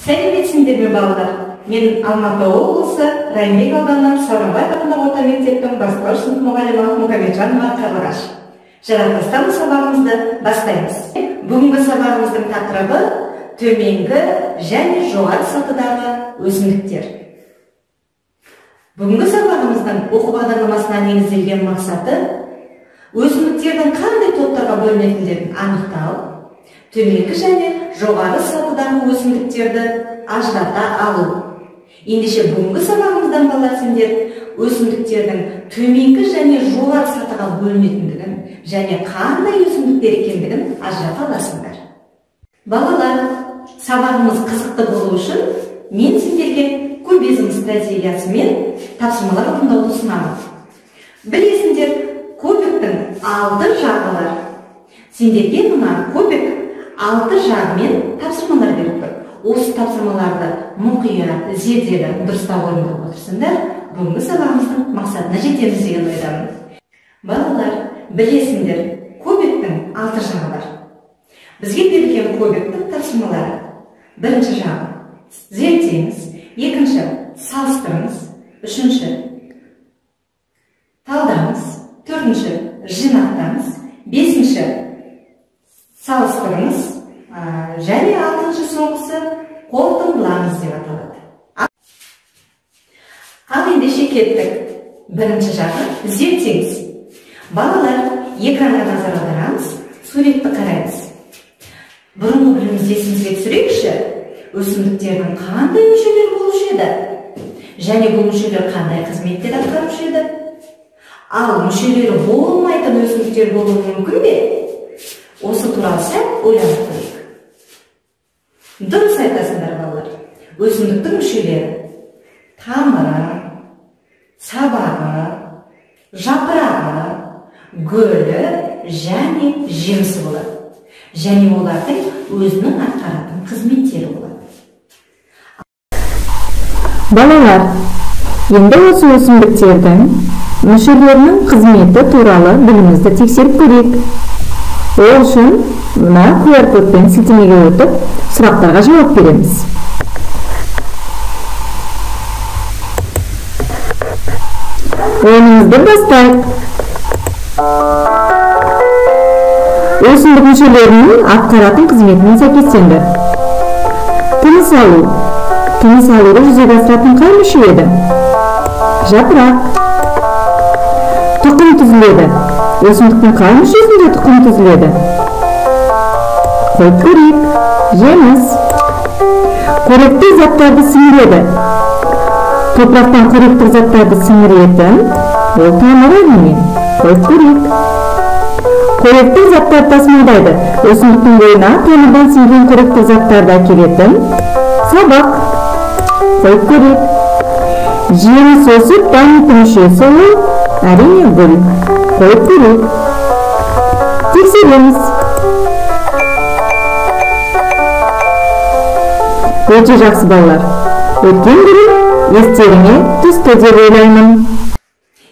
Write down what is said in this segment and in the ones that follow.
Сәлеметсіңдер ме балалар? Мен Алматы облысы Райымбек ауданынан Сауранбай атындағы орта мектептің бастауыш сынып мұғалімі Мұхамеджанова Қарлығаш. Жаратылыстану сабағымызды бастаймыз. Бүгінгі сабағымыздың тақырыбы төменгі және жоғары сатыдағы өсімдіктер. Бүгінгі сабағымыздың оқу бағдарламасына негізделген мақсаты өсімдіктердің қандай топтарға бөлінетіндерін анықтау, төменгі және жоғары сатыдағы өсімдіктерді ажырата алу. Ендеше бүгінгі сабағымыздан балалар сендер өсімдіктердің төменгі және жоғары сатыға бөлінетіндігін және қандай өсімдіктер екендігін ажырата аласыңдар. Балалар, сабағымыз қызықты болу үшін мен сендерге кубизм стратегиясы мен тапсырмалар орындауды ұсынамын. Білесіңдер, кубиктің 6 жағы бар. Сендерге мына кубик 6 жағымен тапсырмалар беріп тұр. Осы тапсырмаларды мұқият, зерделеп, дұрыстап орындап отырсыңдар, бүгінгі сабағымыздың мақсатына жетеміз деген ойдамын. Балалар, білесіңдер, кубиктің 6 жағы бар. Бізге берілген кубиктің тапсырмалары: бірінші жағы зерттеңіз, екінші салыстырыңыз, үшінші талдаңыз, төртінші жинақтаңыз, бесінші салыстырыңыз, және 6-шы соңғысы қорытындылаңыз деп аталады. Ал ендеше кеттік. Бірінші жағы зерттеңіз. Балалар, экранға назар аударамыз, суретті қараймыз. Бұрынғы білімімізді есімізге түсірейікші, өсімдіктердің қандай мүшелері болушы еді? Және бұл мүшелер қандай қызметтер атқарушы еді? Ал мүшелері болмайтын өсімдіктер болуы мүмкін бе? Осы туралы сәл ойланып көрейік. Дұрыс айтасыңдар балалар. Өсімдіктің мүшелері тамыры, сабағы, жапырағы, гүлі және жемісі болады. Және олардың өзінің атқаратын қызметтері болады. Балалар, енді осы өсімдіктердің мүшелерінің қызметі туралы білімімізді тексеріп көрейік. Ол үшін мына QR-кодпен сілтемеге өтіп, сұрақтарға жауап береміз. Ойынымызды бастайық. Өсімдік мүшелерінің атқаратын қызметіне сәйкестендір. Тыныс алу. Тыныс алуды жүзеге асыратын қай мүше еді? Жапырақ. Тұқым түзіледі. Өсімдіктің қай мүшесінде тұқым түзіледі? Қойып көрейік. Жеміс. Қоректі заттарды сіңіреді. Топырақтан қоректі заттарды сіңіретін ол тамыр әрине. Қойып көрейік. Қоректі заттарды тасымалдайды. Өсімдіктің бойына тамырдан сіңген қоректі заттарды әкелетін сабақ. Қойып көрейік. Жеміс өсіп дамитын мүшесі ол әрине гүл. Қойып көрейік. Тексереміз. Өте жақсы балалар. Өткен бөлім естеріңе түсті деп ойлаймын.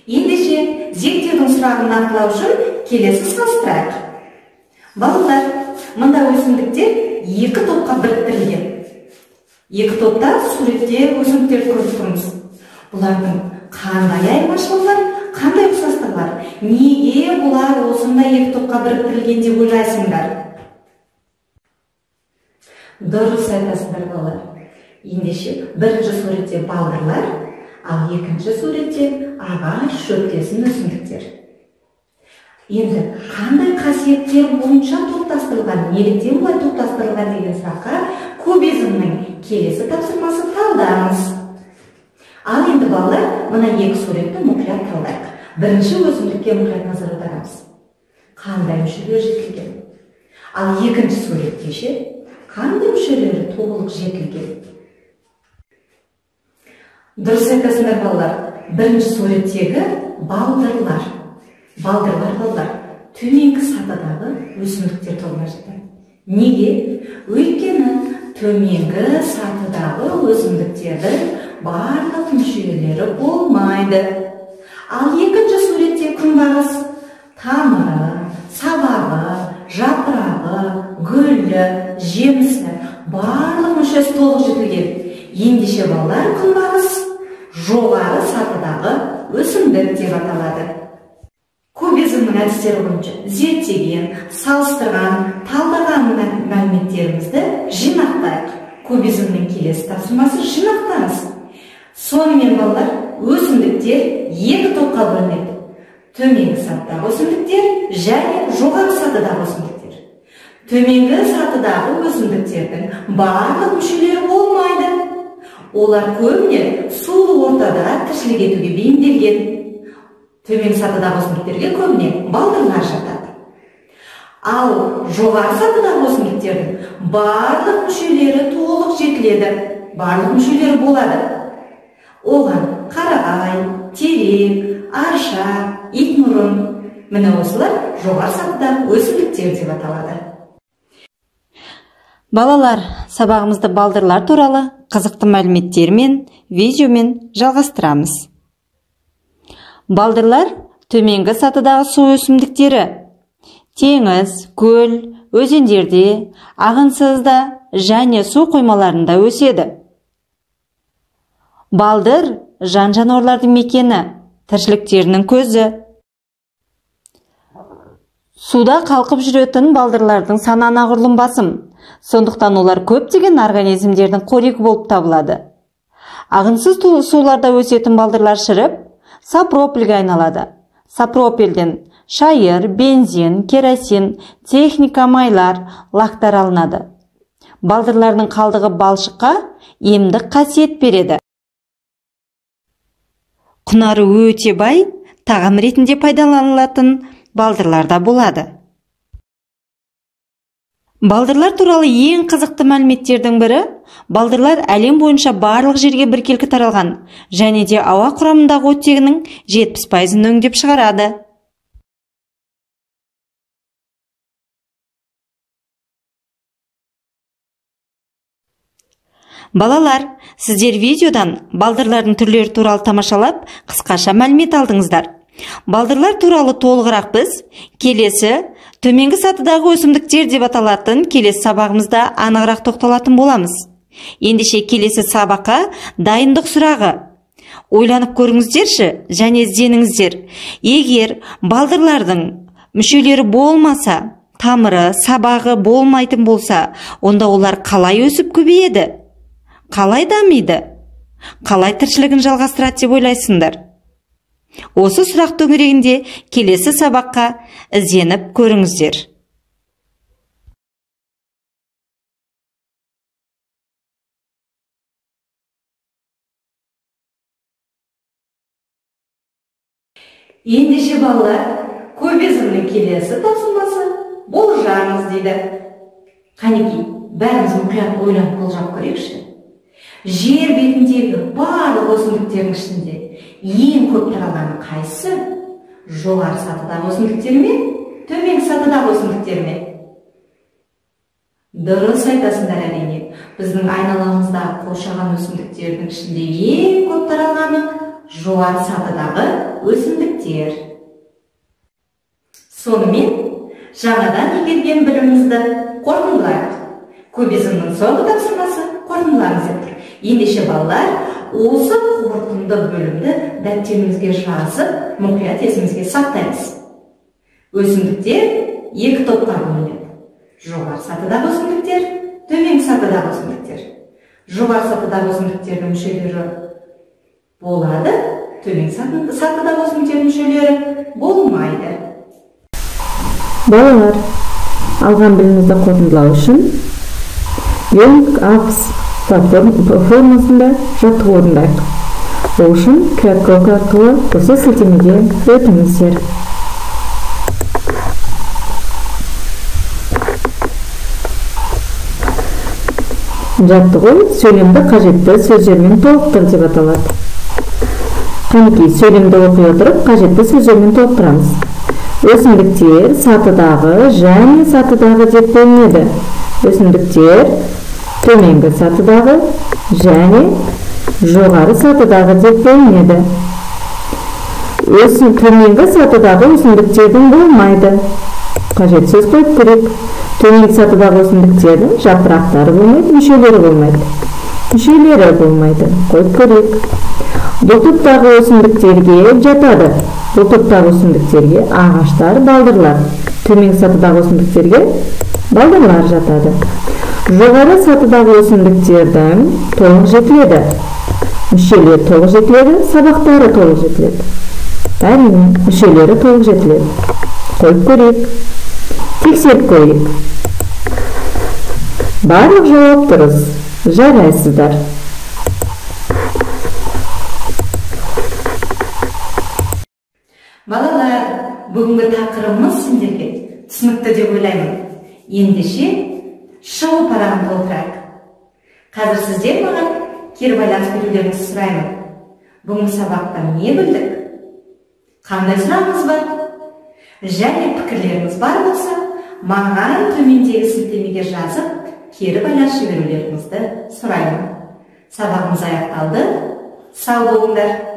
Ендеше зерттеудің сұрағын нақтылау үшін келесі салыстырайық. Балалар, мұнда өсімдіктер 2 топқа біріктірілген. 2 топта суретте өсімдіктер көріп тұрмыз. Бұлардың қандай айырмашылығы бар, қандай ұқсастығы бар? Неге бұлар осындай 2 топқа біріктірілген деп ойлайсыңдар? Дұрыс айтасыңдар балалар. Ендеше бірінші суретте балдырлар, ал екінші суретте ағаш, шөптесін өсімдіктер. Енді қандай қасиеттер бойынша топтастырылған, неліктен бұлай топтастырылған деген сұраққа кубизмнің келесі тапсырмасы талдаңыз. Ал енді балалар, мына 2 суретті мұқият талдайық. Бірінші өсімдікке мұқият назар аударамыз. Қандай мүшелер жетілген? Ал екінші суретте ше, қандай мүшелері толық жетілген? Дұрыс айтасыңдар балалар. Бірінші суреттегі балдырлар. Балдырлар балалар төменгі сатыдағы өсімдіктер тобына жатады. Неге? Өйткені төменгі сатыдағы өсімдіктердің барлық мүшелері болмайды. Ал екінші суретте күнбағыс тамыры, сабағы, жапырағы, гүлі, жемісі барлық мүшесі толық жетілген. Ендеше балалар, күнбағыс жоғары сатыдағы өсімдік деп аталады. Кубизмнің әдістері бойынша зерттеген, салыстырған, талдаған мәліметтерімізді жинақтайық. Кубизмнің келесі тапсырмасы жинақтаңыз. Сонымен балалар, өсімдіктер екі топқа бөлінеді. Төменгі сатыдағы өсімдіктер және жоғары сатыдағы өсімдіктер. Төменгі сатыдағы өсімдіктердің барлық мүшелері болмайды. Олар көбіне сулы ортада тіршілік етуге бейімделген. Төменгі сатыдағы өсімдіктерге көбіне балдырлар жатады. Ал жоғары сатыдағы өсімдіктердің барлық мүшелері толық жетіледі. Барлық мүшелері болады. Оған қарағай, терек, арша, итмұрын, міне осылар жоғары сатыдағы өсімдіктер деп аталады. Балалар, сабағымызды балдырлар туралы қызықты мәліметтермен, видеомен жалғастырамыз. Балдырлар төменгі сатыдағы су өсімдіктері. Теңіз, көл, өзендерде, ағынсызда және су қоймаларында өседі. Балдыр жан-жануарлардың мекені, тіршіліктерінің көзі. Суда қалқып жүретін балдырлардың саны анағұрлым басым. Сондықтан олар көптеген организмдердің қорегі болып табылады. Ағынсыз суларда өсетін балдырлар шіріп, сапропельге айналады. Сапропельден шайыр, бензин, керосин, техника майлар, лактар алынады. Балдырлардың қалдығы балшыққа емдік қасиет береді. Құнары өте бай, тағам ретінде пайдаланылатын балдырларда болады. Балдырлар туралы ең қызықты мәліметтердің бірі, балдырлар әлем бойынша барлық жерге біркелкі таралған, және де ауа құрамындағы оттегінің 70%-ын өңдеп шығарады. Балалар, сіздер видеодан балдырлардың түрлері туралы тамашалап, қысқаша мәлімет алдыңыздар. Балдырлар туралы толығырақ біз келесі төменгі сатыдағы өсімдіктер деп аталатын келесі сабағымызда анығырақ тоқталатын боламыз. Ендеше келесі сабаққа дайындық сұрағы. Ойланып көріңіздерші және ізденіңіздер. Егер балдырлардың мүшелері болмаса, тамыры, сабағы болмайтын болса, онда олар қалай өсіп көбейеді? Қалай дамиды? Қалай тіршілігін жалғастырады деп ойлайсыңдар? Осы сұрақ төңірегінде келесі сабаққа ізденіп көріңіздер. Ендеше балалар, кубизмнің келесі тапсырмасы болжаңыз дейді. Қанекей, бәріміз мұқият ойланып болжап көрейікші. Жер бетіндегі барлық өсімдіктердің ішінде ең көп таралғаны қайсысы? Жоғары сатыдағы өсімдіктер ме, төменгі сатыдағы өсімдіктер ме? Дұрыс айтасыңдар әрине. Біздің айналамыздағы қоршаған өсімдіктердің ішінде ең көп таралғаны жоғары сатыдағы өсімдіктер. Сонымен, жаңадан игерген білімімізді қорытындылайық. Кубизмнің соңғы тапсырмасы қорытындылаңыз деп тұр. Ендеше балалар, осы қорытынды бөлімді дәптерімізге жазып, мұқият есімізге сақтаймыз. Өсімдіктер екі топқа бөлінеді. Жоғары сатыдағы өсімдіктер, төменгі сатыдағы өсімдіктер. Жоғары сатыдағы өсімдіктердің мүшелері болады, төменгі сатыдағы өсімдіктердің мүшелері болмайды. Балалар, алған білімімізді қорытындылау үшін Young Ups формасында жаттығу орындайық. Ол үшін QR-код арқылы осы сілтемеге өтіңіздер. Жаттығу сөйлемді қажетті сөздермен толықтыр деп аталады. Қанекей, сөйлемді оқи отырып, қажетті сөздермен толықтырамыз. Өсімдіктер сатыдағы және сатыдағы деп бөлінеді. Өсімдіктер төменгі сатыдағы және жоғары сатыдағы деп бөлінеді. Төменгі сатыдағы өсімдіктердің болмайды. Кажет сөз коюп көрөйүк. Төмөнкү сатыдагы өсүмдүктөрдүн жапырактары болмойт, мүчөлөрү болмойт. Мүчөлөрү болмойт. Коюп көрөйүк. Бул топтогу өсүмдүктөргө жатады. Бул топтогу өсүмдүктөргө агачтар, балдырлар. Төмөнкү сатыдагы өсүмдүктөргө балдырлар жатады. Жогору сатыдагы өсүмдүктөрдүн толук жетиледи. Мүчөлөрү толук жетиледи, сабактары толук жетиледи. Әрине, мүчөлөрү толук жетиледи. Коюп көрөйүк. Текшерип көрөйүк. Барлык жооп дурус. Жарайсыздар. Балалар, бүгүнкү такырыбымыз сиздерге түсінікті деп ойлаймын. Ендеше шоу парағын толтырайық. Қазір сіздер маған кері байланыс берулеріңізді сұраймын. Бүгінгі сабақта не білдік? Қандай сұрағыңыз бар? Және пікірлеріңіз бар болса, маған төмендегі сілтемеге жазып, кері байланыс жіберулеріңізді сұраймын. Сабағымыз аяқталды. Сау болыңдар.